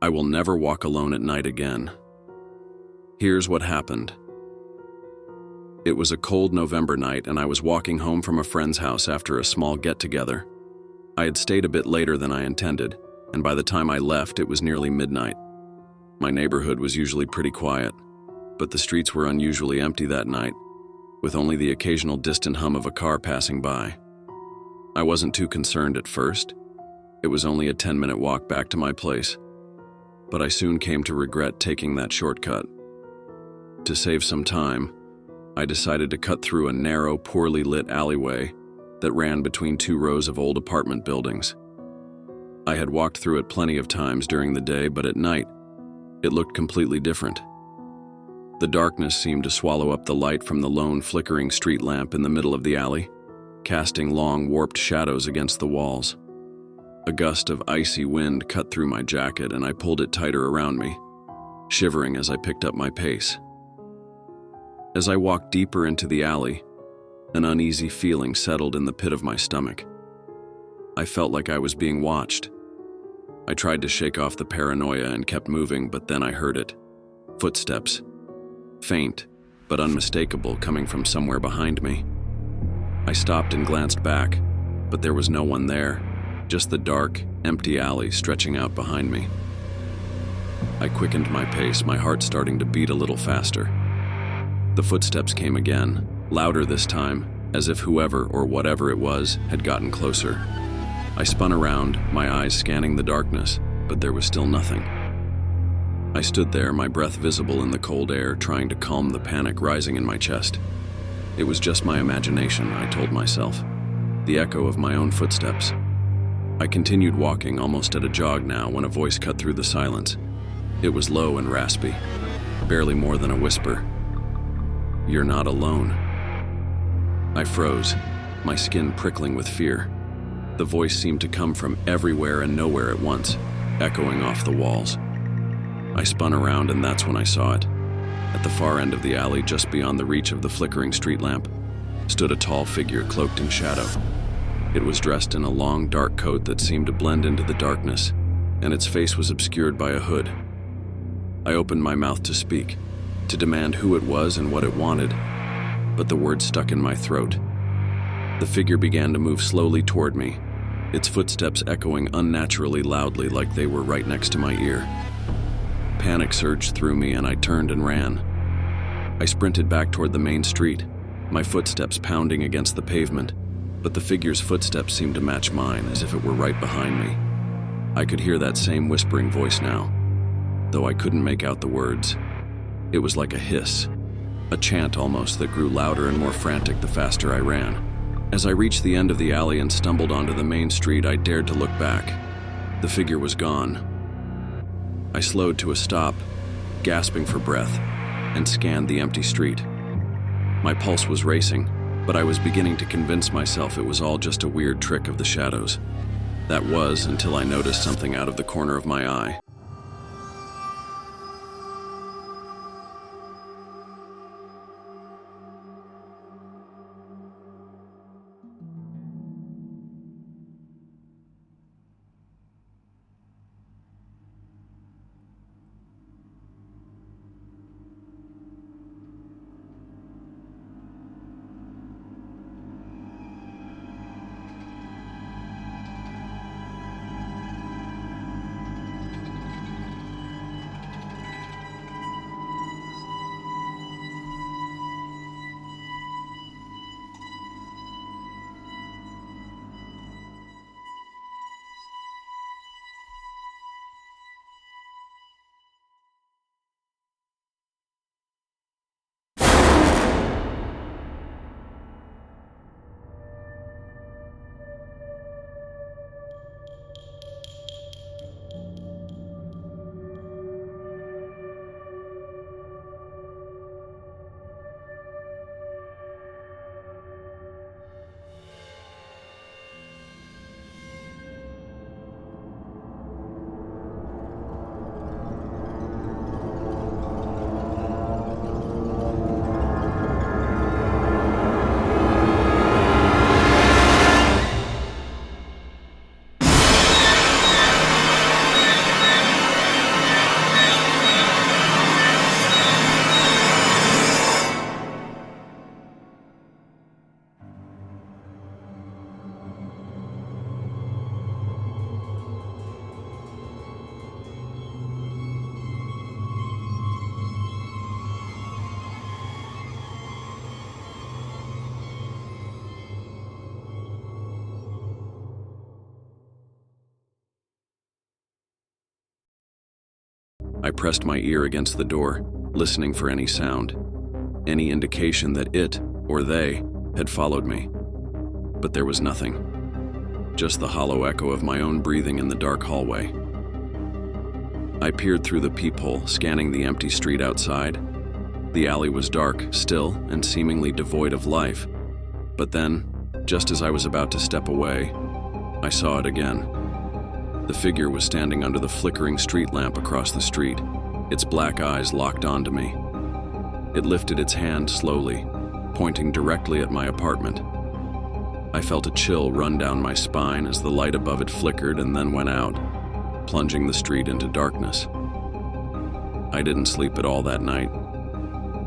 I will never walk alone at night again. Here's what happened. It was a cold November night and I was walking home from a friend's house after a small get-together. I had stayed a bit later than I intended, and by the time I left, it was nearly midnight. My neighborhood was usually pretty quiet, but the streets were unusually empty that night, with only the occasional distant hum of a car passing by. I wasn't too concerned at first. It was only a 10-minute walk back to my place, but I soon came to regret taking that shortcut. To save some time, I decided to cut through a narrow, poorly lit alleyway that ran between 2 rows of old apartment buildings. I had walked through it plenty of times during the day, but at night, it looked completely different. The darkness seemed to swallow up the light from the lone flickering street lamp in the middle of the alley, casting long, warped shadows against the walls. A gust of icy wind cut through my jacket and I pulled it tighter around me, shivering as I picked up my pace. As I walked deeper into the alley, an uneasy feeling settled in the pit of my stomach. I felt like I was being watched. I tried to shake off the paranoia and kept moving, but then I heard it. Footsteps. Faint, but unmistakable, coming from somewhere behind me. I stopped and glanced back, but there was no one there, just the dark, empty alley stretching out behind me. I quickened my pace, my heart starting to beat a little faster. The footsteps came again, louder this time, as if whoever or whatever it was had gotten closer. I spun around, my eyes scanning the darkness, but there was still nothing. I stood there, my breath visible in the cold air, trying to calm the panic rising in my chest. It was just my imagination, I told myself, the echo of my own footsteps. I continued walking, almost at a jog now, when a voice cut through the silence. It was low and raspy, barely more than a whisper. "You're not alone." I froze, my skin prickling with fear. The voice seemed to come from everywhere and nowhere at once, echoing off the walls. I spun around and that's when I saw it. At the far end of the alley, just beyond the reach of the flickering street lamp, stood a tall figure cloaked in shadow. It was dressed in a long, dark coat that seemed to blend into the darkness, and its face was obscured by a hood. I opened my mouth to speak, to demand who it was and what it wanted, but the words stuck in my throat. The figure began to move slowly toward me, its footsteps echoing unnaturally loudly like they were right next to my ear. Panic surged through me and I turned and ran. I sprinted back toward the main street, my footsteps pounding against the pavement, but the figure's footsteps seemed to match mine as if it were right behind me. I could hear that same whispering voice now, though I couldn't make out the words. It was like a hiss, a chant almost that grew louder and more frantic the faster I ran. As I reached the end of the alley and stumbled onto the main street, I dared to look back. The figure was gone. I slowed to a stop, gasping for breath, and scanned the empty street. My pulse was racing, but I was beginning to convince myself it was all just a weird trick of the shadows. That was until I noticed something out of the corner of my eye. I pressed my ear against the door, listening for any sound, any indication that it, or they, had followed me. But there was nothing, just the hollow echo of my own breathing in the dark hallway. I peered through the peephole, scanning the empty street outside. The alley was dark, still, and seemingly devoid of life. But then, just as I was about to step away, I saw it again. The figure was standing under the flickering street lamp across the street, its black eyes locked onto me. It lifted its hand slowly, pointing directly at my apartment. I felt a chill run down my spine as the light above it flickered and then went out, plunging the street into darkness. I didn't sleep at all that night.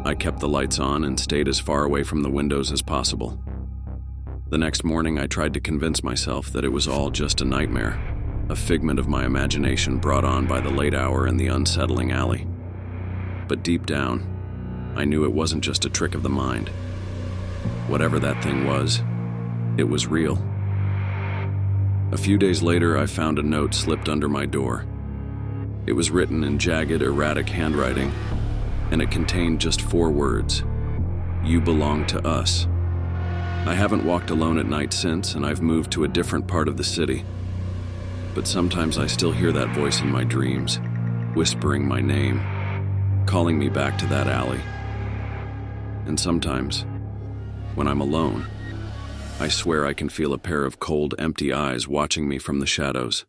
I kept the lights on and stayed as far away from the windows as possible. The next morning, I tried to convince myself that it was all just a nightmare, a figment of my imagination brought on by the late hour and the unsettling alley. But deep down, I knew it wasn't just a trick of the mind. Whatever that thing was, it was real. A few days later, I found a note slipped under my door. It was written in jagged, erratic handwriting, and it contained just 4 words: "You belong to us." I haven't walked alone at night since, and I've moved to a different part of the city. But sometimes I still hear that voice in my dreams, whispering my name, calling me back to that alley. And sometimes, when I'm alone, I swear I can feel a pair of cold, empty eyes watching me from the shadows.